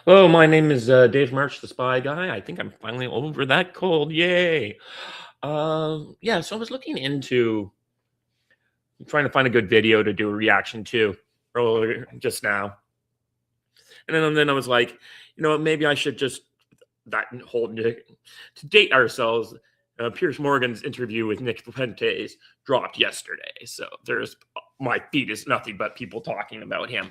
Hello, my name is Dave March, the Spy Guy. I think I'm finally over that cold. Yay! Yeah, so I was looking into trying to find a good video to do a reaction to earlier just now, and then I was like, maybe I should just that whole to date ourselves. Pierce Morgan's interview with Nick Fuentes dropped yesterday, so there's my feed is nothing but people talking about him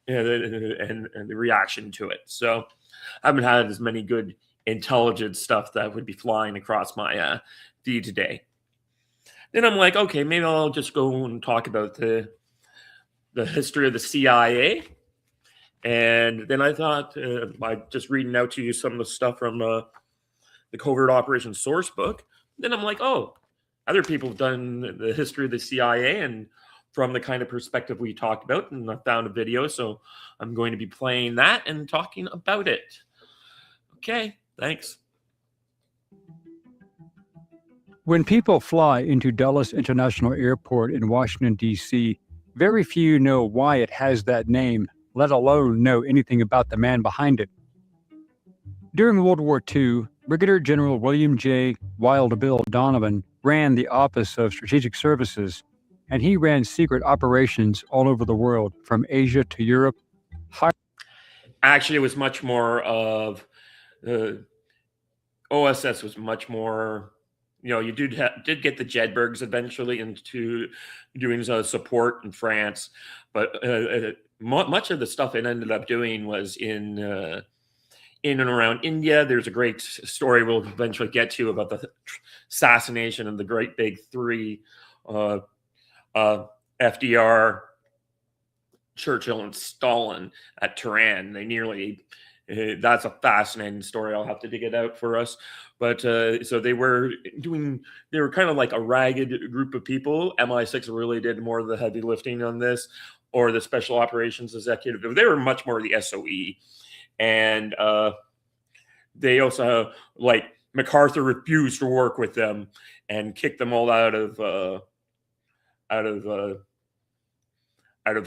and the reaction to it. So I haven't had as many good intelligence stuff that would be flying across my feed today. Then I'm like, okay, maybe I'll just go and talk about the history of the CIA. And then I thought, by just reading out to you some of the stuff from the Covert Operations source book, then I'm like, oh, other people have done the history of the CIA and from the kind of perspective we talked about, and I found a video, so I'm going to be playing that and talking about it. Okay, thanks. When people fly into Dulles International Airport in Washington, D.C., very few know why it has that name, let alone know anything about the man behind it. During World War II, Brigadier General William J. Wild Bill Donovan ran the Office of Strategic Services, and he ran secret operations all over the world, from Asia to Europe. Actually, it was much more of the OSS was much more. You did get the Jedburghs eventually into doing support in France, but much of the stuff it ended up doing was in and around India. There's a great story we'll eventually get to about the assassination of the great big three, FDR, Churchill, and Stalin at Tehran. They nearly. That's a fascinating story. I'll have to dig it out for us. But so they were kind of like a ragged group of people. MI6 really did more of the heavy lifting on this, or the special operations executive. They were much more the SOE. And they also, like, MacArthur refused to work with them and kicked them all out of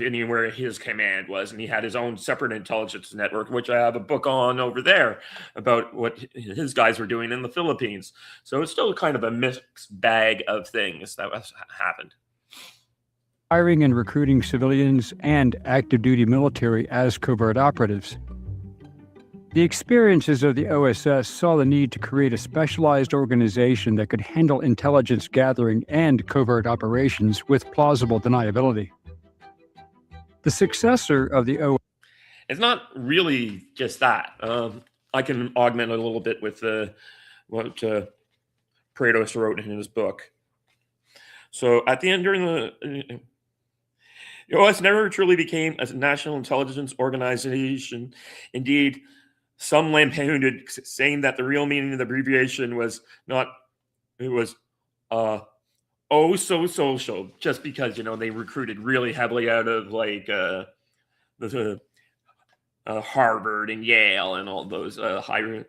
anywhere his command was, and he had his own separate intelligence network, which I have a book on over there about what his guys were doing in the Philippines. So it's still kind of a mixed bag of things that happened. Hiring and recruiting civilians and active duty military as covert operatives. The experiences of the OSS saw the need to create a specialized organization that could handle intelligence gathering and covert operations with plausible deniability. The successor of the OSS. It's not really just that. I can augment a little bit with what Prados wrote in his book. So at the end, during the OSS never truly became a national intelligence organization. Indeed, some lampooned, saying that the real meaning of the abbreviation was not, it was oh so social, just because they recruited really heavily out of like the Harvard and Yale and all those higher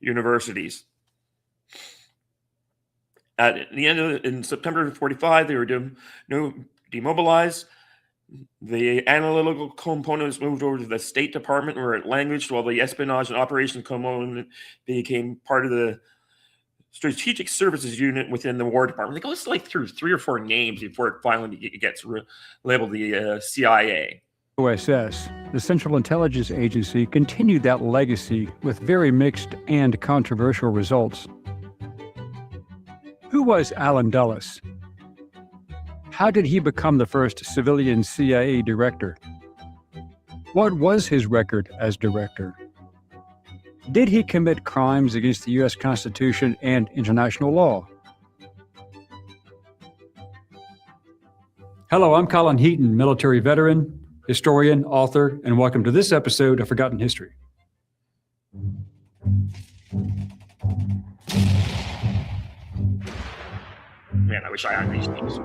universities. At the end of in September of 1945, they were demobilized. The analytical components moved over to the State Department, where it languished, while the espionage and operations component became part of the Strategic Services Unit within the War Department. It goes like through 3 or 4 names before it finally gets labeled the CIA. OSS, the Central Intelligence Agency, continued that legacy with very mixed and controversial results. Who was Allen Dulles? How did he become the first civilian CIA director? What was his record as director? Did he commit crimes against the U.S. Constitution and international law? Hello, I'm Colin Heaton, military veteran, historian, author, and welcome to this episode of Forgotten History. Man, I wish I had these things.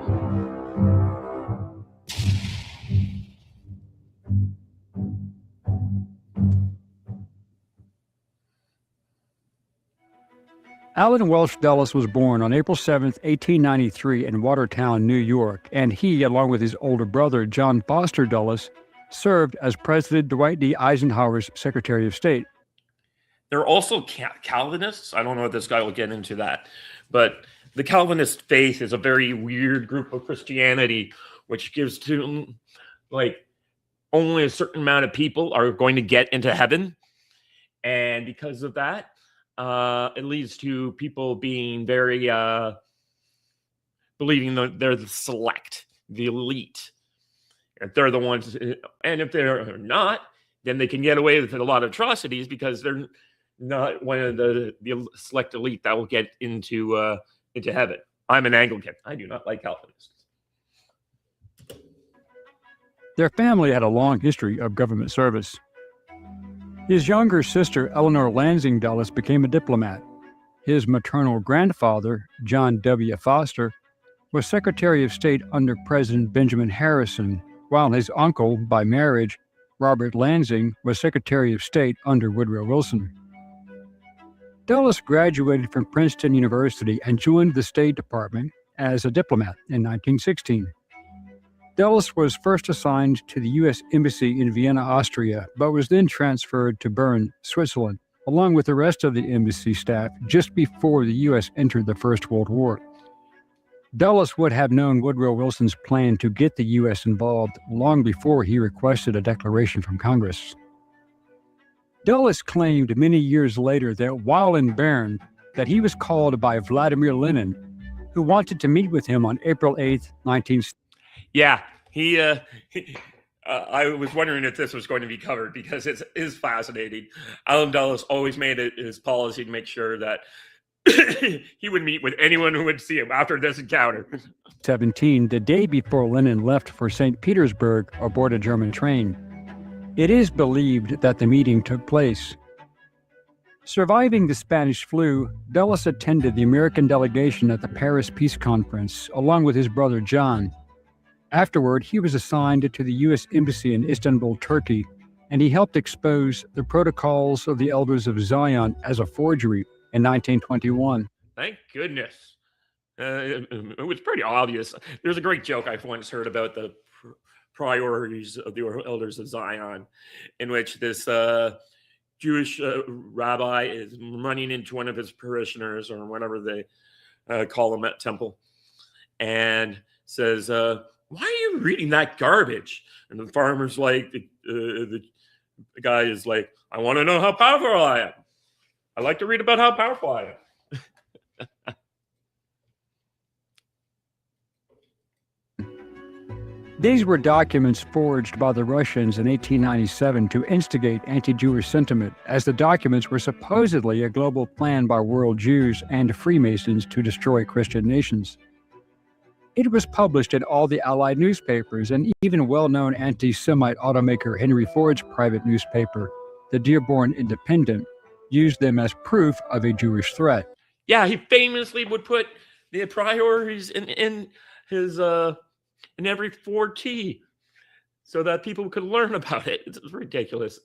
Allen Welsh Dulles was born on April 7, 1893 in Watertown, New York, and he, along with his older brother, John Foster Dulles, served as President Dwight D. Eisenhower's Secretary of State. There are also Calvinists. I don't know if this guy will get into that, but the Calvinist faith is a very weird group of Christianity, which gives to like only a certain amount of people are going to get into heaven. And because of that, it leads to people being very believing that they're the select, the elite. If they're the ones, and if they're not, then they can get away with a lot of atrocities because they're not one of the select elite that will get into heaven. I'm an Anglican. I do not like Calvinists. Their family had a long history of government service. His younger sister, Eleanor Lansing Dulles, became a diplomat. His maternal grandfather, John W. Foster, was Secretary of State under President Benjamin Harrison, while his uncle, by marriage, Robert Lansing, was Secretary of State under Woodrow Wilson. Dulles graduated from Princeton University and joined the State Department as a diplomat in 1916. Dulles was first assigned to the U.S. Embassy in Vienna, Austria, but was then transferred to Bern, Switzerland, along with the rest of the embassy staff just before the U.S. entered the First World War. Dulles would have known Woodrow Wilson's plan to get the U.S. involved long before he requested a declaration from Congress. Dulles claimed many years later that while in Bern, that he was called by Vladimir Lenin, who wanted to meet with him on April 8, 1960. Yeah, I was wondering if this was going to be covered because it is fascinating. Allen Dulles always made it his policy to make sure that he would meet with anyone who would see him after this encounter. 17, the day before Lenin left for St. Petersburg aboard a German train. It is believed that the meeting took place. Surviving the Spanish flu, Dulles attended the American delegation at the Paris Peace Conference, along with his brother John. Afterward, he was assigned to the U.S. Embassy in Istanbul, Turkey, and he helped expose the Protocols of the Elders of Zion as a forgery in 1921. Thank goodness. It was pretty obvious. There's a great joke I once heard about the priorities of the Elders of Zion, in which this Jewish rabbi is running into one of his parishioners, or whatever they call him at temple, and says, why are you reading that garbage? And the farmer's like, the guy is like, I want to know how powerful I am. I like to read about how powerful I am. These were documents forged by the Russians in 1897 to instigate anti-Jewish sentiment, as the documents were supposedly a global plan by world Jews and Freemasons to destroy Christian nations. It was published in all the Allied newspapers, and even well-known anti-Semite automaker Henry Ford's private newspaper, the Dearborn Independent, used them as proof of a Jewish threat. Yeah, he famously would put the priorities in his in every 4T so that people could learn about it. It's ridiculous.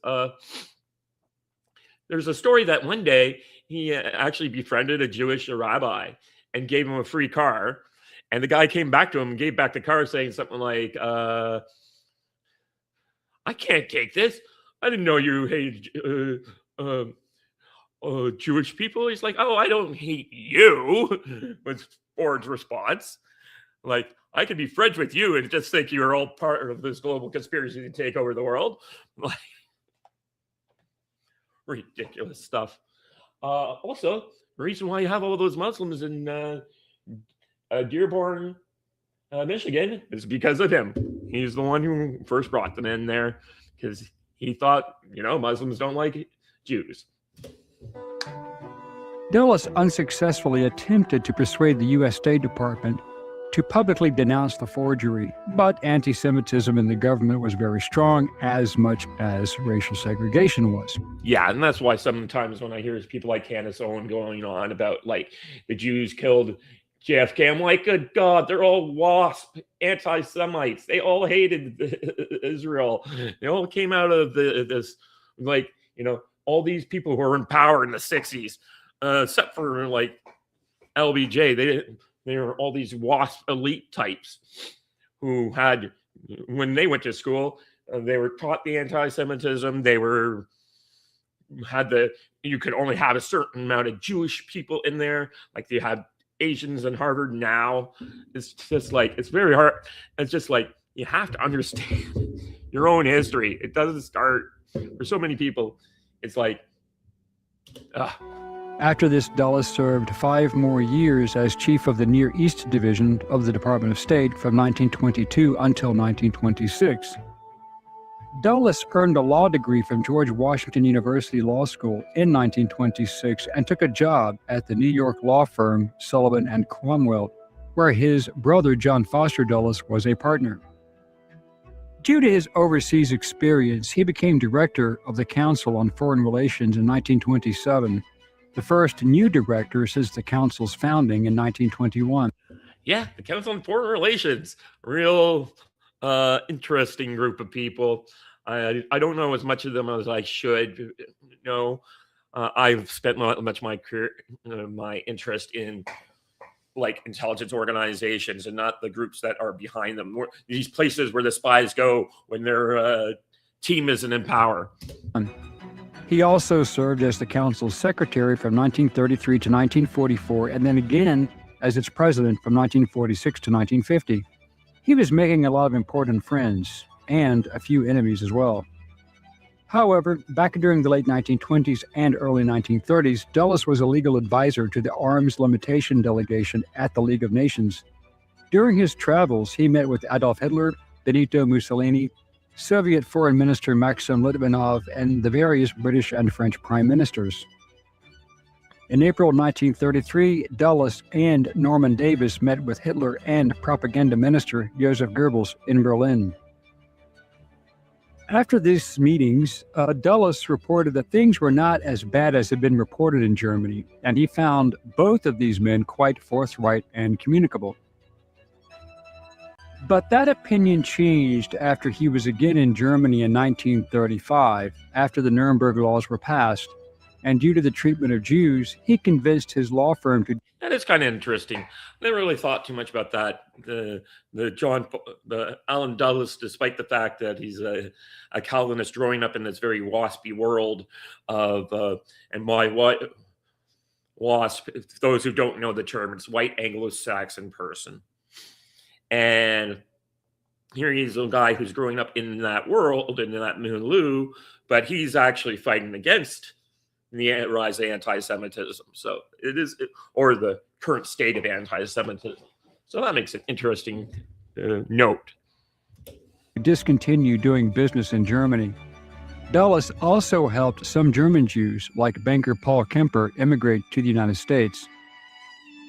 There's a story that one day he actually befriended a Jewish rabbi and gave him a free car. And the guy came back to him and gave back the car saying something like, I can't take this. I didn't know you hated Jewish people. He's like, oh, I don't hate you, was Ford's response. Like, I could be friends with you and just think you're all part of this global conspiracy to take over the world. Like, ridiculous stuff. Also, the reason why you have all those Muslims in Dearborn, Michigan, is because of him. He's the one who first brought them in there because he thought, Muslims don't like Jews. Dulles unsuccessfully attempted to persuade the U.S. State Department to publicly denounce the forgery, but anti-Semitism in the government was very strong, as much as racial segregation was. Yeah, and that's why sometimes when I hear people like Candace Owen going on about, like, the Jews killed JFK, I'm like, good God, they're all WASP, anti-Semites. They all hated Israel. They all came out of this, like, all these people who were in power in the 60s, except for, like, LBJ, they were all these WASP elite types who had, when they went to school, They were taught the anti-Semitism. You could only have a certain amount of Jewish people in there. Like you have Asians in Harvard now. It's just like, it's very hard. It's just like, you have to understand your own history. It doesn't start for so many people. It's like, After this, Dulles served 5 more years as chief of the Near East Division of the Department of State from 1922 until 1926. Dulles earned a law degree from George Washington University Law School in 1926 and took a job at the New York law firm Sullivan and Cromwell, where his brother John Foster Dulles was a partner. Due to his overseas experience, he became director of the Council on Foreign Relations in 1927, the first new director since the Council's founding in 1921. Yeah, the Council on Foreign Relations, real interesting group of people. I don't know as much of them as I should know. I've spent much of my career, my interest in like intelligence organizations and not the groups that are behind them. These places where the spies go when their team isn't in power. He also served as the Council's secretary from 1933 to 1944, and then again as its president from 1946 to 1950. He was making a lot of important friends and a few enemies as well. However, back during the late 1920s and early 1930s, Dulles was a legal advisor to the Arms Limitation Delegation at the League of Nations. During his travels, he met with Adolf Hitler, Benito Mussolini, Soviet Foreign Minister Maxim Litvinov, and the various British and French prime ministers. In April 1933, Dulles and Norman Davis met with Hitler and propaganda minister Joseph Goebbels in Berlin. After these meetings, Dulles reported that things were not as bad as had been reported in Germany, and he found both of these men quite forthright and communicable. But that opinion changed after he was again in Germany in 1935, after the Nuremberg laws were passed. And due to the treatment of Jews, he convinced his law firm to... That is kind of interesting. I never really thought too much about that. The Alan Dulles, despite the fact that he's a Calvinist growing up in this very waspy world of, and why WASP, those who don't know the term, it's white Anglo-Saxon person. And here he's a guy who's growing up in that world, in that milieu, but he's actually fighting against the rise of anti-Semitism. So or the current state of anti-Semitism. So that makes an interesting note. Discontinue doing business in Germany. Dulles also helped some German Jews, like banker Paul Kemper, immigrate to the United States.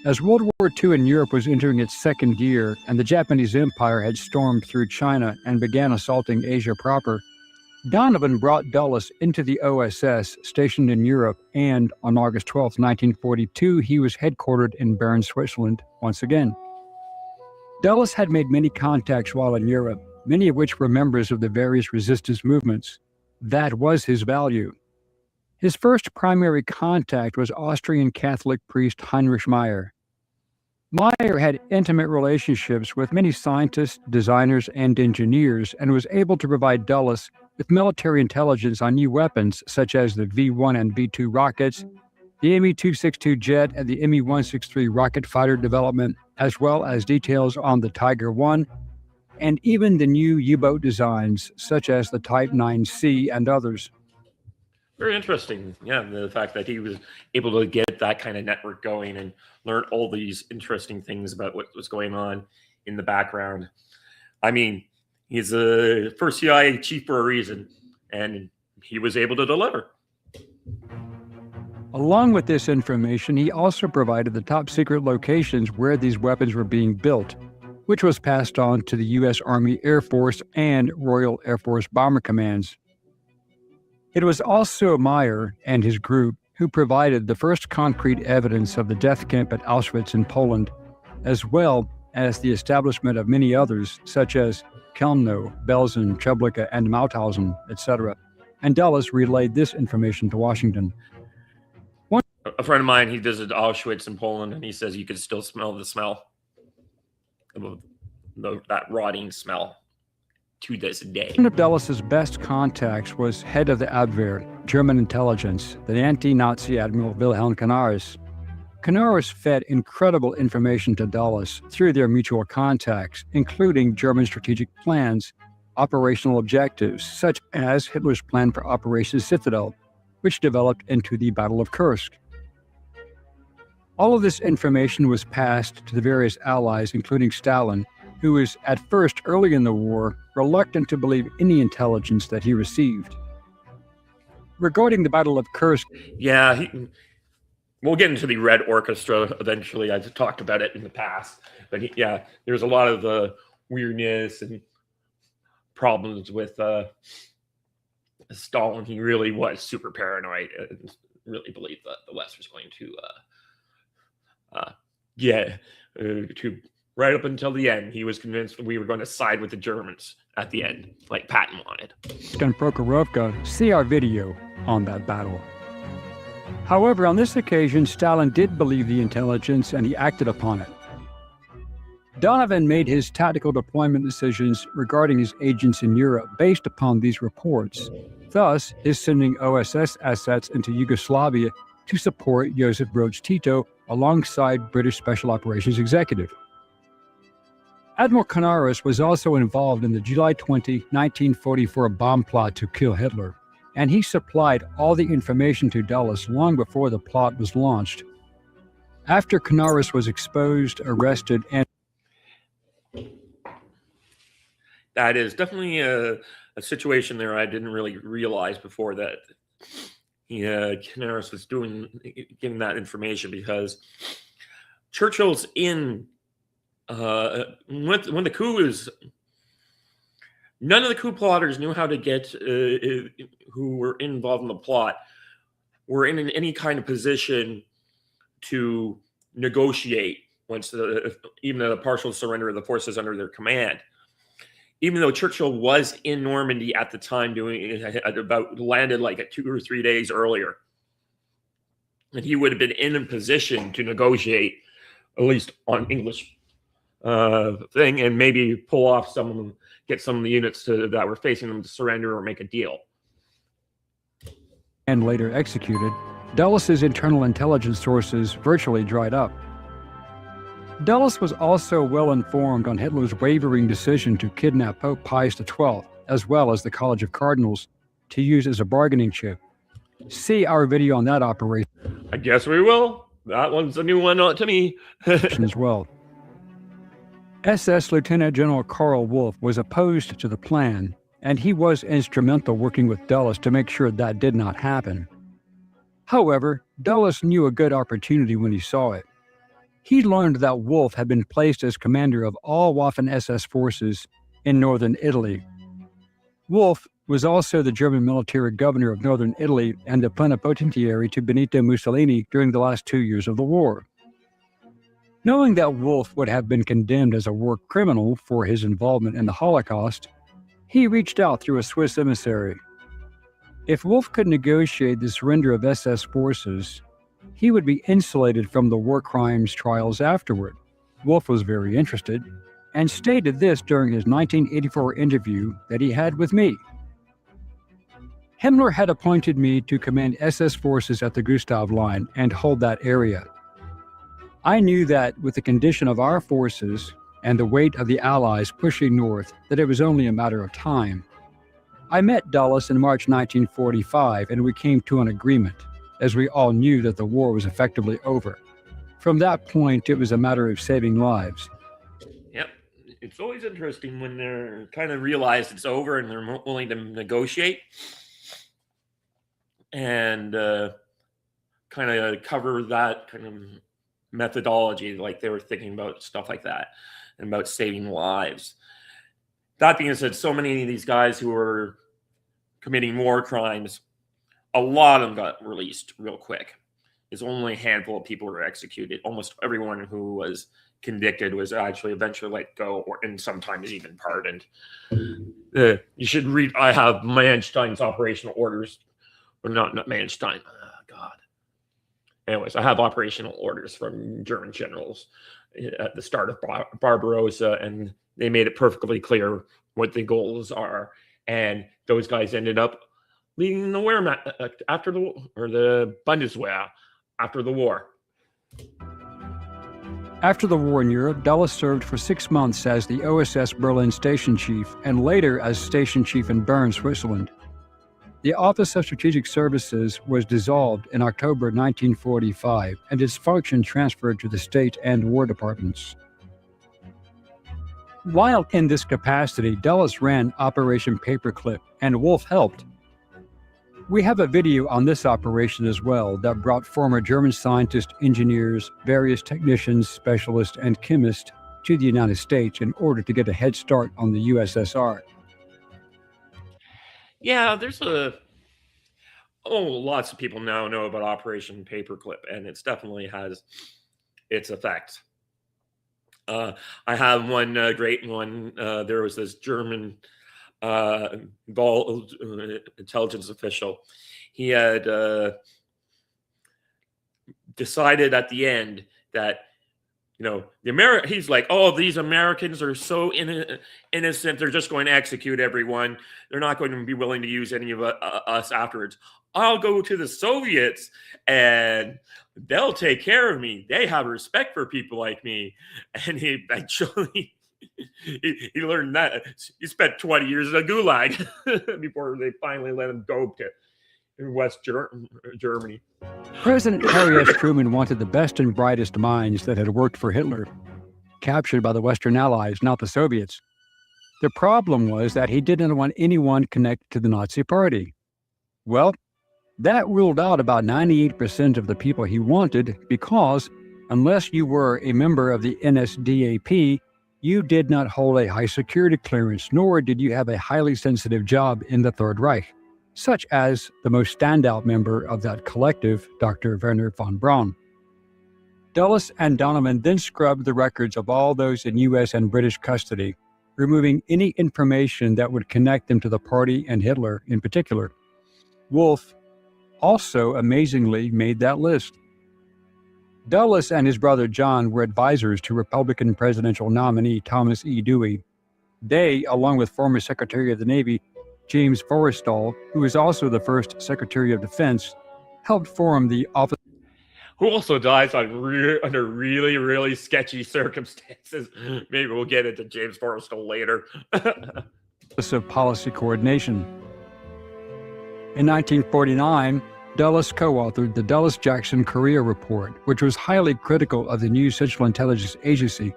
As World War II in Europe was entering its second year and the Japanese Empire had stormed through China and began assaulting Asia proper, Donovan brought Dulles into the OSS stationed in Europe, and on August 12, 1942, he was headquartered in Bern, Switzerland once again. Dulles had made many contacts while in Europe, many of which were members of the various resistance movements. That was his value. His first primary contact was Austrian Catholic priest Heinrich Meyer. Meyer had intimate relationships with many scientists, designers, and engineers, and was able to provide Dulles with military intelligence on new weapons such as the V-1 and V-2 rockets, the Me-262 jet, and the Me-163 rocket fighter development, as well as details on the Tiger I, and even the new U-boat designs such as the Type 9C and others. Very interesting. Yeah, the fact that he was able to get that kind of network going and learn all these interesting things about what was going on in the background. I mean, he's the first CIA chief for a reason, and he was able to deliver. Along with this information, he also provided the top secret locations where these weapons were being built, which was passed on to the U.S. Army Air Force and Royal Air Force Bomber Commands. It was also Meyer and his group who provided the first concrete evidence of the death camp at Auschwitz in Poland, as well as the establishment of many others, such as Chelmno, Belsen, Treblinka, and Mauthausen, etc. And Dulles relayed this information to Washington. A friend of mine, he visited Auschwitz in Poland, and he says you could still smell the smell of that rotting smell. to this day. One of Dulles' best contacts was head of the Abwehr, German intelligence, the anti-Nazi Admiral Wilhelm Canaris. Canaris fed incredible information to Dulles through their mutual contacts, including German strategic plans, operational objectives, such as Hitler's plan for Operation Citadel, which developed into the Battle of Kursk. All of this information was passed to the various allies, including Stalin, who was at first, early in the war, reluctant to believe any intelligence that he received. Regarding the Battle of Kursk, yeah, we'll get into the Red Orchestra eventually. I've talked about it in the past, but yeah, there's a lot of the weirdness and problems with Stalin. He really was super paranoid and really believed that the West was going to to right up until the end. He was convinced that we were going to side with the Germans at the end, like Patton wanted. And Prokhorovka, see our video on that battle. However, on this occasion, Stalin did believe the intelligence and he acted upon it. Donovan made his tactical deployment decisions regarding his agents in Europe based upon these reports, thus his sending OSS assets into Yugoslavia to support Joseph Broz Tito alongside British Special Operations Executive. Admiral Canaris was also involved in the July 20, 1944 bomb plot to kill Hitler, and he supplied all the information to Dulles long before the plot was launched. After Canaris was exposed, arrested, and that is definitely a situation there I didn't really realize before that Canaris was getting that information, because Churchill's in when the coup was, none of the coup plotters knew how to get who were involved in the plot were in any kind of position to negotiate once even a partial surrender of the forces under their command. Even though Churchill was in Normandy at the time, landed like 2 or 3 days earlier, and he would have been in a position to negotiate, at least on English thing, and maybe pull off get some of the units that were facing them to surrender or make a deal. And later executed, Dulles' internal intelligence sources virtually dried up. Dulles was also well informed on Hitler's wavering decision to kidnap Pope Pius XII, as well as the College of Cardinals, to use as a bargaining chip. See our video on that operation. I guess we will. That one's a new one to me. as well. SS Lieutenant General Karl Wolff was opposed to the plan, and he was instrumental working with Dulles to make sure that did not happen. However, Dulles knew a good opportunity when he saw it. He learned that Wolff had been placed as commander of all Waffen-SS forces in northern Italy. Wolff was also the German military governor of northern Italy and the plenipotentiary to Benito Mussolini during the last 2 years of the war. Knowing that Wolff would have been condemned as a war criminal for his involvement in the Holocaust, he reached out through a Swiss emissary. If Wolff could negotiate the surrender of SS forces, he would be insulated from the war crimes trials afterward. Wolff was very interested and stated this during his 1984 interview that he had with me. Himmler had appointed me to command SS forces at the Gustav Line and hold that area. I knew that with the condition of our forces and the weight of the Allies pushing north, that it was only a matter of time. I met Dulles in March 1945, and we came to an agreement, as we all knew that the war was effectively over. From that point, it was a matter of saving lives. Yep. It's always interesting when they're kind of realize it's over and they're willing to negotiate and kind of cover that kind of methodology, like they were thinking about stuff like that and about saving lives. That being said, so many of these guys who were committing war crimes, a lot of them got released real quick. There's only a handful of people who were executed. Almost everyone who was convicted was actually eventually let go, and sometimes even pardoned. You should read, I have Manstein's operational orders, or not Manstein. God. Anyways, I have operational orders from German generals at the start of Barbarossa, and they made it perfectly clear what the goals are. And those guys ended up leading the Wehrmacht after the Bundeswehr after the war. After the war in Europe, Dulles served for 6 months as the OSS Berlin station chief and later as station chief in Bern, Switzerland. The Office of Strategic Services was dissolved in October 1945 and its function transferred to the State and War Departments. While in this capacity, Dulles ran Operation Paperclip, and Wolf helped. We have a video on this operation as well that brought former German scientists, engineers, various technicians, specialists, and chemists to the United States in order to get a head start on the USSR. Yeah, lots of people now know about Operation Paperclip, and it's definitely has its effects. I have one great one. There was this German intelligence official. He had decided at the end that, he's like, oh, these Americans are so innocent. They're just going to execute everyone. They're not going to be willing to use any of us afterwards. I'll go to the Soviets and they'll take care of me. They have respect for people like me. And he eventually he learned that. He spent 20 years in a gulag before they finally let him go to West Germany. President Harry S. Truman wanted the best and brightest minds that had worked for Hitler, captured by the Western Allies, not the Soviets. The problem was that he didn't want anyone connected to the Nazi Party. Well, that ruled out about 98% of the people he wanted because, unless you were a member of the NSDAP, you did not hold a high security clearance, nor did you have a highly sensitive job in the Third Reich, such as the most standout member of that collective, Dr. Werner von Braun. Dulles and Donovan then scrubbed the records of all those in U.S. and British custody, removing any information that would connect them to the party and Hitler in particular. Wolf also amazingly made that list. Dulles and his brother John were advisors to Republican presidential nominee Thomas E. Dewey. They, along with former Secretary of the Navy James Forrestal, who was also the first Secretary of Defense, helped form the Office. Who also dies under really, really sketchy circumstances. Maybe we'll get into James Forrestal later. Office of Policy Coordination. In 1949, Dulles co-authored the Dulles-Jackson Korea Report, which was highly critical of the new Central Intelligence Agency,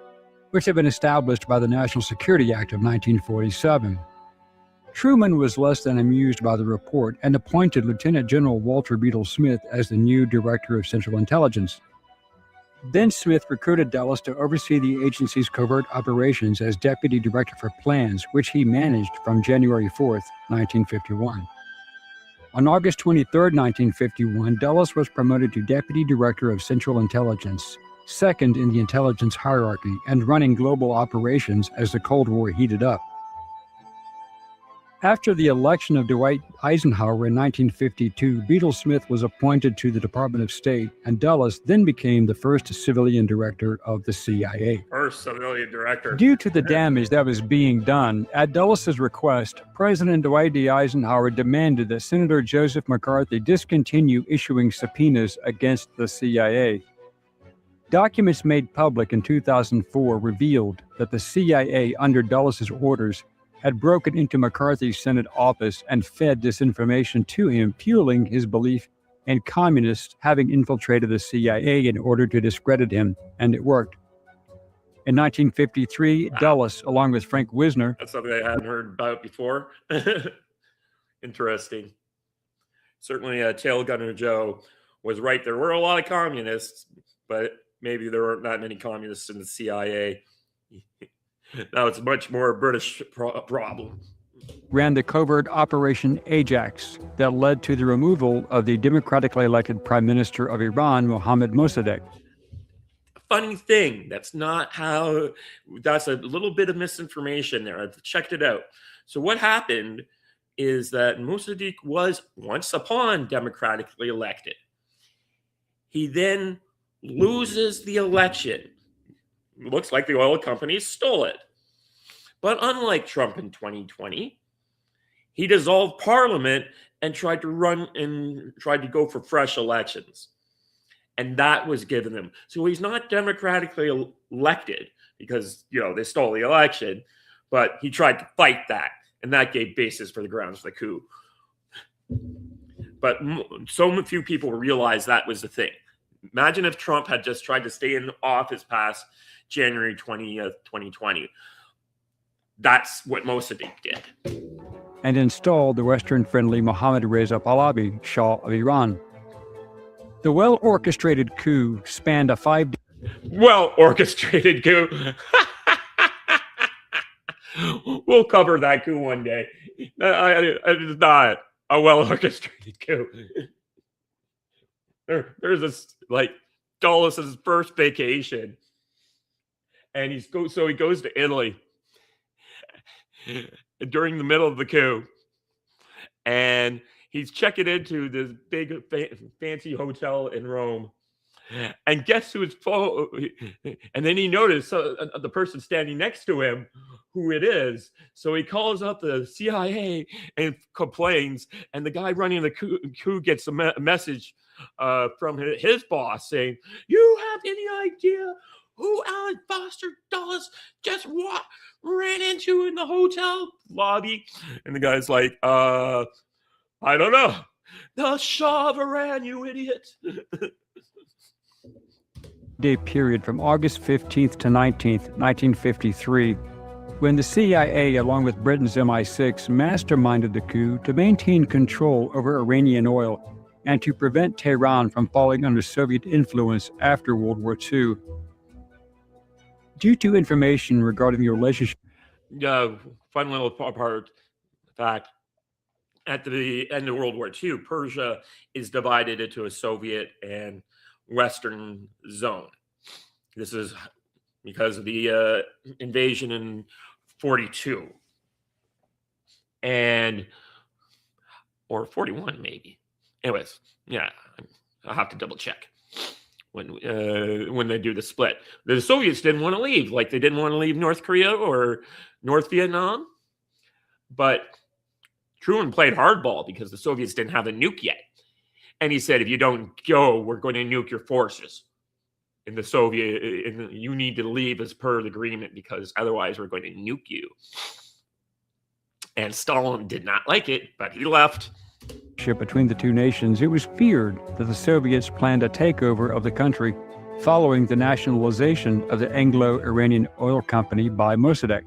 which had been established by the National Security Act of 1947. Truman was less than amused by the report and appointed Lieutenant General Walter Beadle Smith as the new Director of Central Intelligence. Then Smith recruited Dulles to oversee the agency's covert operations as Deputy Director for Plans, which he managed from January 4, 1951. On August 23, 1951, Dulles was promoted to Deputy Director of Central Intelligence, second in the intelligence hierarchy, and running global operations as the Cold War heated up. After the election of Dwight Eisenhower in 1952, Beadle Smith was appointed to the Department of State, and Dulles then became the first civilian director of the CIA. First civilian director. Due to the damage that was being done, at Dulles' request, President Dwight D. Eisenhower demanded that Senator Joseph McCarthy discontinue issuing subpoenas against the CIA. Documents made public in 2004 revealed that the CIA, under Dulles' orders, had broken into McCarthy's Senate office and fed disinformation to him, fueling his belief in communists having infiltrated the CIA in order to discredit him, and it worked. In 1953, Dulles, along with Frank Wisner... That's something I hadn't heard about before. Interesting. Certainly, Tail Gunner Joe was right. There were a lot of communists, but maybe there weren't that many communists in the CIA. Now it's much more a British problem. Ran the covert Operation Ajax that led to the removal of the democratically elected Prime Minister of Iran, Mohammad Mossadegh. Funny thing, that's a little bit of misinformation there. I've checked it out. So what happened is that Mossadegh was once upon democratically elected. He then loses the election. Looks like the oil companies stole it. But unlike Trump in 2020, he dissolved parliament and tried to go for fresh elections. And that was given him. So he's not democratically elected because, they stole the election, but he tried to fight that. And that gave basis for the grounds for the coup. But so few people realize that was the thing. Imagine if Trump had just tried to stay in office past January 20th, 2020. That's what Mossadegh did. And installed the Western-friendly Mohammad Reza Pahlavi, Shah of Iran. The well-orchestrated coup spanned a 5-day... Well-orchestrated coup. We'll cover that coup one day. It's not a well-orchestrated coup. There's this, Dulles' first vacation. And he goes to Italy during the middle of the coup. And he's checking into this big fancy hotel in Rome. And guess who is and then he noticed the person standing next to him who it is. So he calls up the CIA and complains. And the guy running the coup gets a message from his boss saying, "You have any idea who Alan Foster Dulles just ran into in the hotel lobby?" And the guy's like, "I don't know. The Shah of Iran, you idiot." Day period from August 15th to 19th, 1953, when the CIA, along with Britain's MI6, masterminded the coup to maintain control over Iranian oil and to prevent Tehran from falling under Soviet influence after World War II. Due to information regarding the relationship... Fun little part, fact, at the end of World War II, Persia is divided into a Soviet and Western zone. This is because of the invasion in 42 or 41 maybe. Anyways, yeah, I'll have to double check when they do the split. The Soviets didn't want to leave, like they didn't want to leave North Korea or North Vietnam, but Truman played hardball because the Soviets didn't have a nuke yet. And he said, if you don't go, we're going to nuke your forces. In the Soviet, you need to leave as per the agreement because otherwise we're going to nuke you. And Stalin did not like it, but he left. Between the two nations, it was feared that the Soviets planned a takeover of the country following the nationalization of the Anglo-Iranian Oil Company by Mossadegh.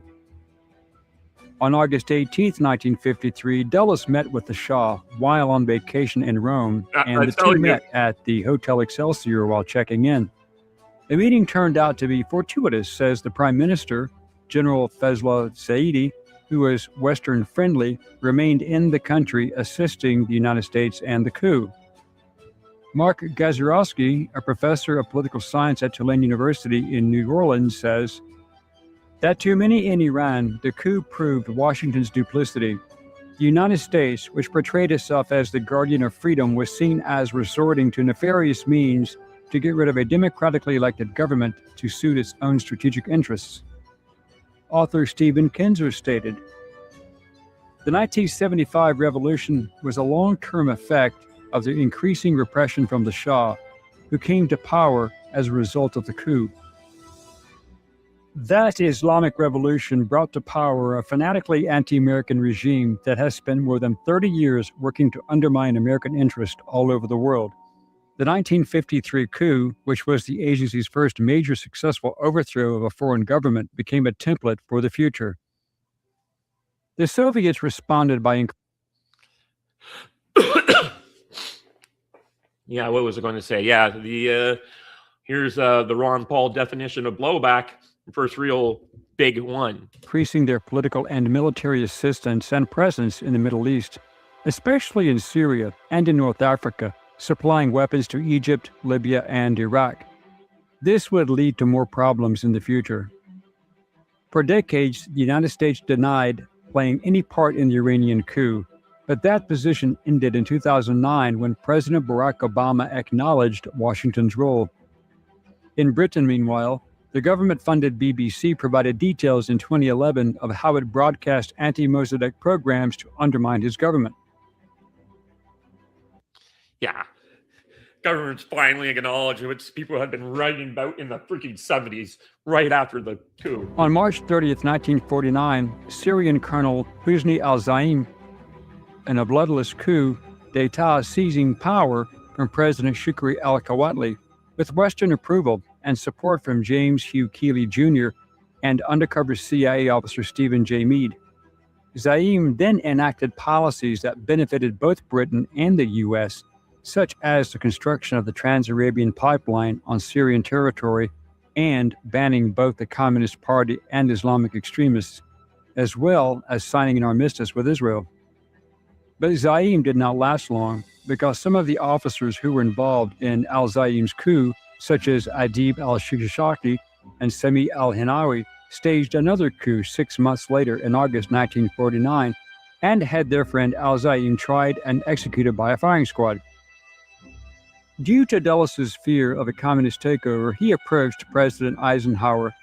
On August 18, 1953, Dulles met with the Shah while on vacation in Rome, and the two met at the Hotel Excelsior while checking in. The meeting turned out to be fortuitous, says the Prime Minister. General Fazlollah Saidi, who was Western-friendly, remained in the country assisting the United States and the coup. Mark Gasiorowski, a professor of political science at Tulane University in New Orleans, says that to many in Iran, the coup proved Washington's duplicity. The United States, which portrayed itself as the guardian of freedom, was seen as resorting to nefarious means to get rid of a democratically elected government to suit its own strategic interests. Author Stephen Kinzer stated, "The 1975 revolution was a long-term effect of the increasing repression from the Shah, who came to power as a result of the coup. That Islamic revolution brought to power a fanatically anti-American regime that has spent more than 30 years working to undermine American interest all over the world. The 1953 coup, which was the agency's first major successful overthrow of a foreign government, became a template for the future." The Soviets responded by... Yeah, what was I going to say? Yeah, here's the Ron Paul definition of blowback. First real big one. Increasing their political and military assistance and presence in the Middle East, especially in Syria and in North Africa, supplying weapons to Egypt, Libya, and Iraq. This would lead to more problems in the future. For decades, the United States denied playing any part in the Iranian coup, but that position ended in 2009 when President Barack Obama acknowledged Washington's role. In Britain, meanwhile, The government-funded BBC provided details in 2011 of how it broadcast anti-Mossadegh programs to undermine his government. Yeah. Governments finally acknowledged what people had been writing about in the freaking 70s, right after the coup. On March 30th, 1949, Syrian Colonel Husni al-Zaim, in a bloodless coup d'etat seizing power from President Shukri al-Quwatli, with Western approval and support from James Hugh Keeley Jr. and undercover CIA officer Stephen J. Meade. Zaim then enacted policies that benefited both Britain and the U.S., such as the construction of the Trans-Arabian Pipeline on Syrian territory and banning both the Communist Party and Islamic extremists, as well as signing an armistice with Israel. But Zaim did not last long because some of the officers who were involved in al-Zaim's coup, such as Adib al-Shishaki and Sami al-Hinawi, staged another coup 6 months later in August 1949 and had their friend al-Zaim tried and executed by a firing squad. Due to Dulles' fear of a communist takeover, he approached President Eisenhower,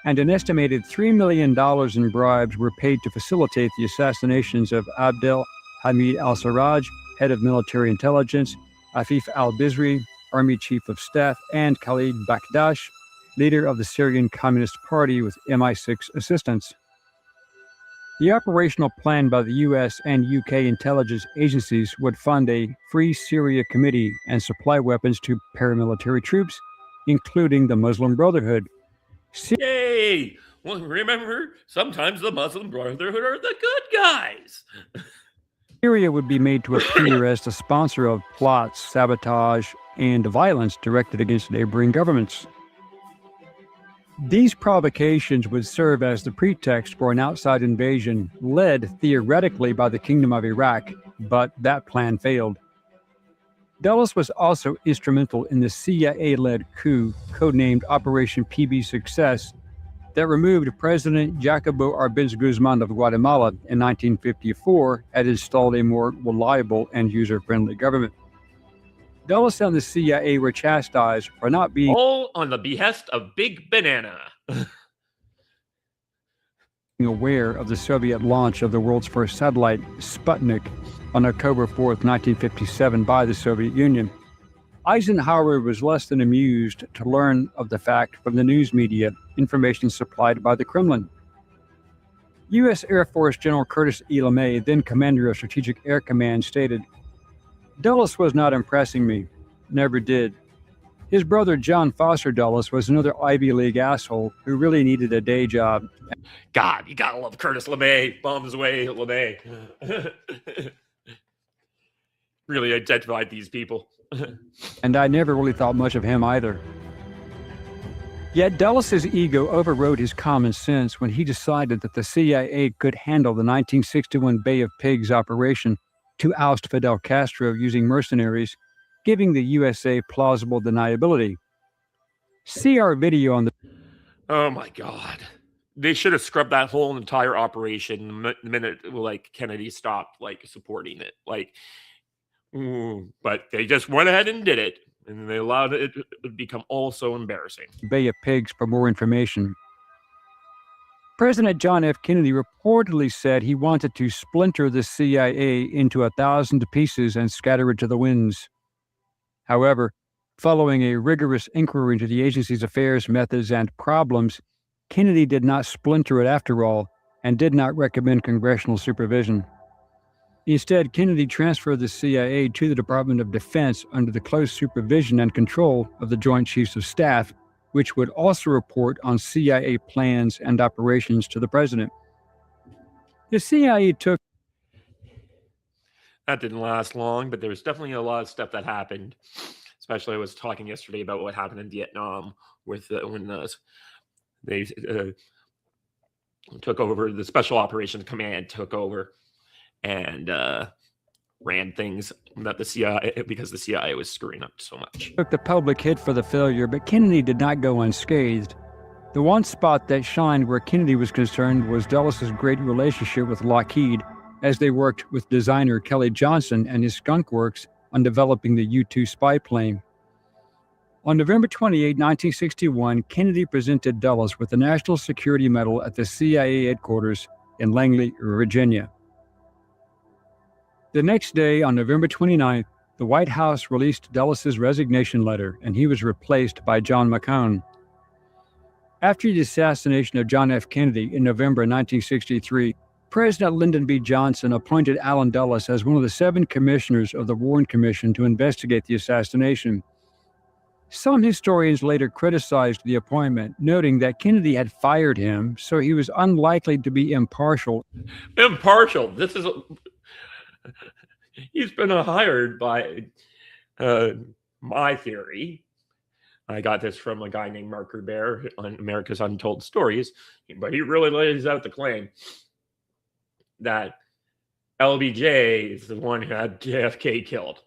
and an estimated $3 million in bribes were paid to facilitate the assassinations of Abdel Hamid al-Sarraj, head of military intelligence, Afif al-Bizri, Army Chief of Staff, and Khalid Bakdash, leader of the Syrian Communist Party with MI6 assistance. The operational plan by the U.S. and UK intelligence agencies would fund a Free Syria Committee and supply weapons to paramilitary troops, including the Muslim Brotherhood. Yay! Well, remember, sometimes the Muslim Brotherhood are the good guys. Syria would be made to appear as the sponsor of plots, sabotage, and violence directed against neighboring governments. These provocations would serve as the pretext for an outside invasion led theoretically by the Kingdom of Iraq, but that plan failed. Dulles was also instrumental in the CIA-led coup, codenamed Operation PB Success, that removed President Jacobo Arbenz Guzman of Guatemala in 1954 and installed a more reliable and user-friendly government. Dulles and the CIA were chastised for not being all on the behest of Big Banana. aware of the Soviet launch of the world's first satellite, Sputnik, on October 4, 1957 by the Soviet Union. Eisenhower was less than amused to learn of the fact from the news media, information supplied by the Kremlin. U.S. Air Force General Curtis E. LeMay, then commander of Strategic Air Command, stated, "Dulles was not impressing me. Never did. His brother John Foster Dulles was another Ivy League asshole who really needed a day job." God, you gotta love Curtis LeMay. Bombs away, LeMay. Really identified these people. And I never really thought much of him either. Yet Dulles' ego overrode his common sense when he decided that the CIA could handle the 1961 Bay of Pigs operation to oust Fidel Castro using mercenaries, giving the USA plausible deniability. See our video on the... Oh my God. They should have scrubbed that whole entire operation the minute Kennedy stopped supporting it. But they just went ahead and did it, and they allowed it to become all so embarrassing. Bay of Pigs for more information. President John F. Kennedy reportedly said he wanted to splinter the CIA into 1,000 pieces and scatter it to the winds. However, following a rigorous inquiry into the agency's affairs, methods, and problems, Kennedy did not splinter it after all and did not recommend congressional supervision. Instead, Kennedy transferred the CIA to the Department of Defense under the close supervision and control of the Joint Chiefs of Staff, which would also report on CIA plans and operations to the president. The CIA took... That didn't last long, but there was definitely a lot of stuff that happened. Especially, I was talking yesterday about what happened in Vietnam with when they took over, the Special Operations Command took over and ran things that the CIA, because the CIA was screwing up so much. Took the public hit for the failure, but Kennedy did not go unscathed. The one spot that shined where Kennedy was concerned was Dulles' great relationship with Lockheed, as they worked with designer Kelly Johnson and his Skunk Works on developing the U-2 spy plane. On November 28, 1961, Kennedy presented Dulles with the National Security Medal at the CIA headquarters in Langley, Virginia. The next day, on November 29th, the White House released Dulles' resignation letter, and he was replaced by John McCone. After the assassination of John F. Kennedy in November 1963, President Lyndon B. Johnson appointed Allen Dulles as one of the 7 commissioners of the Warren Commission to investigate the assassination. Some historians later criticized the appointment, noting that Kennedy had fired him, so he was unlikely to be impartial. Impartial? He's been hired by my theory. I got this from a guy named Mark Ribert on America's Untold Stories, but he really lays out the claim that LBJ is the one who had JFK killed.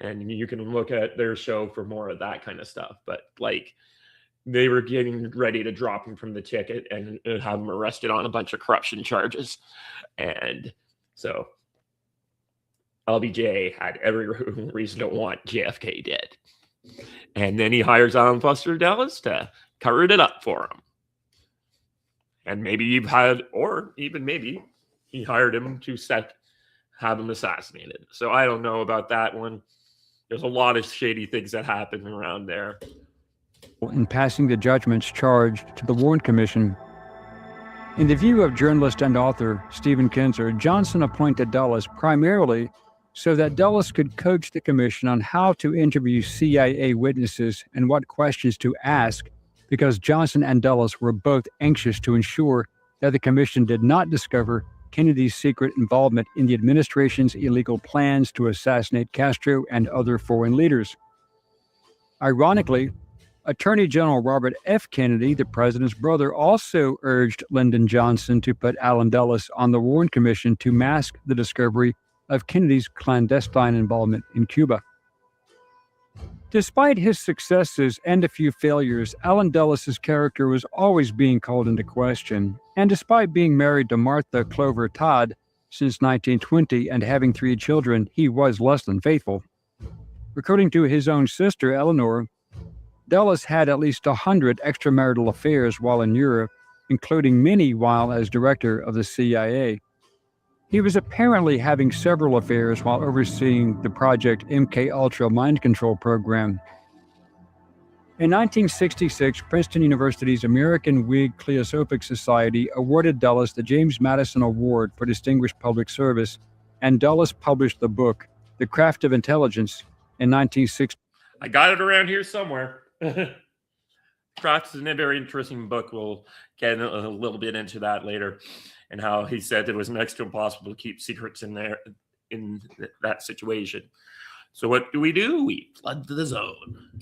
And you can look at their show for more of that kind of stuff. But like, they were getting ready to drop him from the ticket and have him arrested on a bunch of corruption charges. And so LBJ had every reason to want JFK dead. And then he hires Alan Foster Dulles to cover it up for him. And maybe he hired him to have him assassinated. So I don't know about that one. There's a lot of shady things that happen around there. In passing the judgments charged to the Warren Commission. In the view of journalist and author Stephen Kinzer, Johnson appointed Dulles primarily so that Dulles could coach the commission on how to interview CIA witnesses and what questions to ask, because Johnson and Dulles were both anxious to ensure that the commission did not discover Kennedy's secret involvement in the administration's illegal plans to assassinate Castro and other foreign leaders. Ironically, Attorney General Robert F. Kennedy, the president's brother, also urged Lyndon Johnson to put Allen Dulles on the Warren Commission to mask the discovery of Kennedy's clandestine involvement in Cuba. Despite his successes and a few failures, Allen Dulles' character was always being called into question, and despite being married to Martha Clover Todd since 1920 and having 3 children, he was less than faithful. According to his own sister, Eleanor, Dulles had at least 100 extramarital affairs while in Europe, including many while as director of the CIA. He was apparently having several affairs while overseeing the Project MK-Ultra mind control program. In 1966, Princeton University's American Whig Cliosophic Society awarded Dulles the James Madison Award for Distinguished Public Service, and Dulles published the book, The Craft of Intelligence, in 1960. I got it around here somewhere. Craft is a very interesting book. We'll get a little bit into that later, and how he said it was next to impossible to keep secrets in there in that situation. So what do? We flood the zone.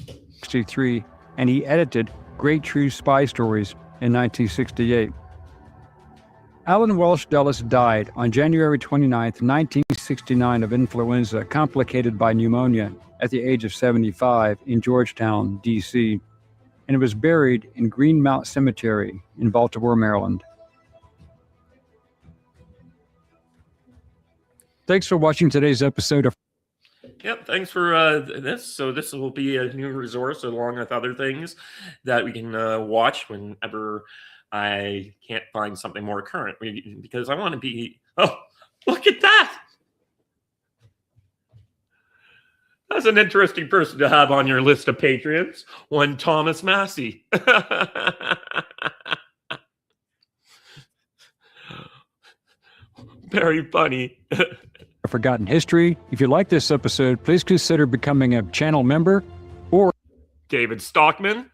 1963, and he edited Great True Spy Stories in 1968. Allen Welsh Dulles died on January 29, 1969 of influenza complicated by pneumonia at the age of 75 in Georgetown, D.C., and was buried in Greenmount Cemetery in Baltimore, Maryland. Thanks for watching today's episode of... Yep, thanks for this. So this will be a new resource along with other things that we can watch whenever I can't find something more current, because I want to be... Oh, look at that! That's an interesting person to have on your list of Patreons. One Thomas Massey. Very funny. Forgotten History. If you like this episode, please consider becoming a channel member or David Stockman.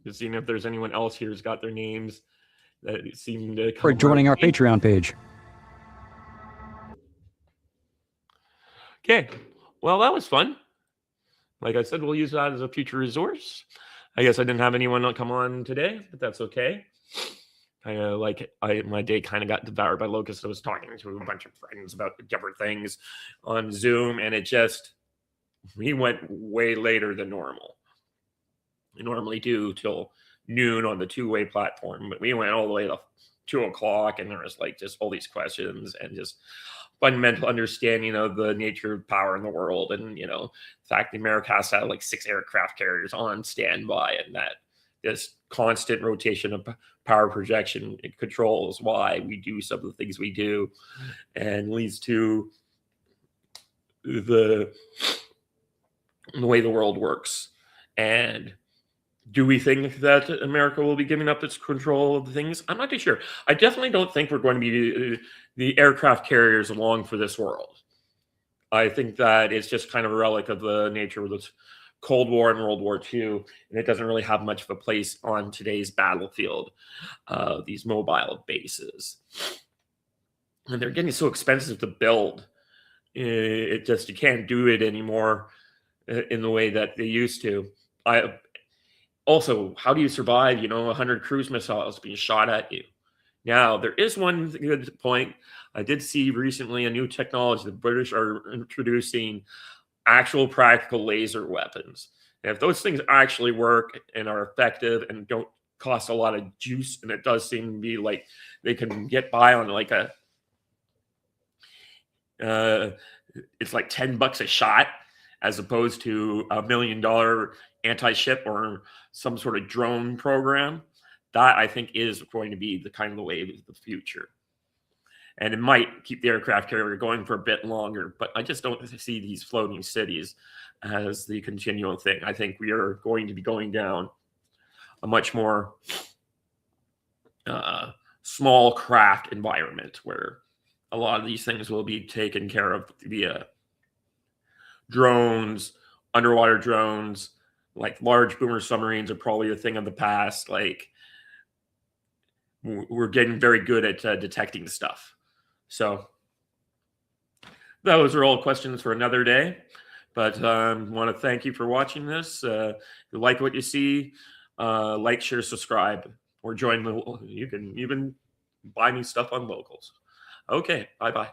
Just seeing if there's anyone else here who's got their names that seem to come or joining our Patreon page. Okay, well, that was fun. Like I said, we'll use that as a future resource. I guess I didn't have anyone come on today, but that's okay. My day kind of got devoured by locusts. I was talking to a bunch of friends about different things on Zoom, and we went way later than normal. We normally do till noon on the two-way platform, but we went all the way to 2 o'clock, and there was just all these questions and just fundamental understanding of the nature of power in the world, and the fact that America has to have like 6 aircraft carriers on standby, and that this constant rotation of power projection controls why we do some of the things we do, and leads to the way the world works. And do we think that America will be giving up its control of the things? I'm not too sure. I definitely don't think we're going to be the aircraft carriers along for this world. I think that it's just kind of a relic of the nature of the Cold War and World War II, and it doesn't really have much of a place on today's battlefield, these mobile bases. And they're getting so expensive to build. You can't do it anymore in the way that they used to. Also, how do you survive, 100 cruise missiles being shot at you? Now, there is one good point. I did see recently a new technology. The British are introducing actual practical laser weapons. And if those things actually work and are effective and don't cost a lot of juice, and it does seem to be like they can get by on like it's like $10 a shot, as opposed to $1 million anti-ship or some sort of drone program. That, I think, is going to be the kind of the wave of the future. And it might keep the aircraft carrier going for a bit longer, but I just don't see these floating cities as the continual thing. I think we are going to be going down a much more small craft environment, where a lot of these things will be taken care of via drones, underwater drones. Like large boomer submarines are probably a thing of the past. Like, we're getting very good at detecting stuff. So those are all questions for another day. But I want to thank you for watching this. If you like what you see, like, share, subscribe, or join. You can even buy me stuff on Locals. Okay, bye-bye.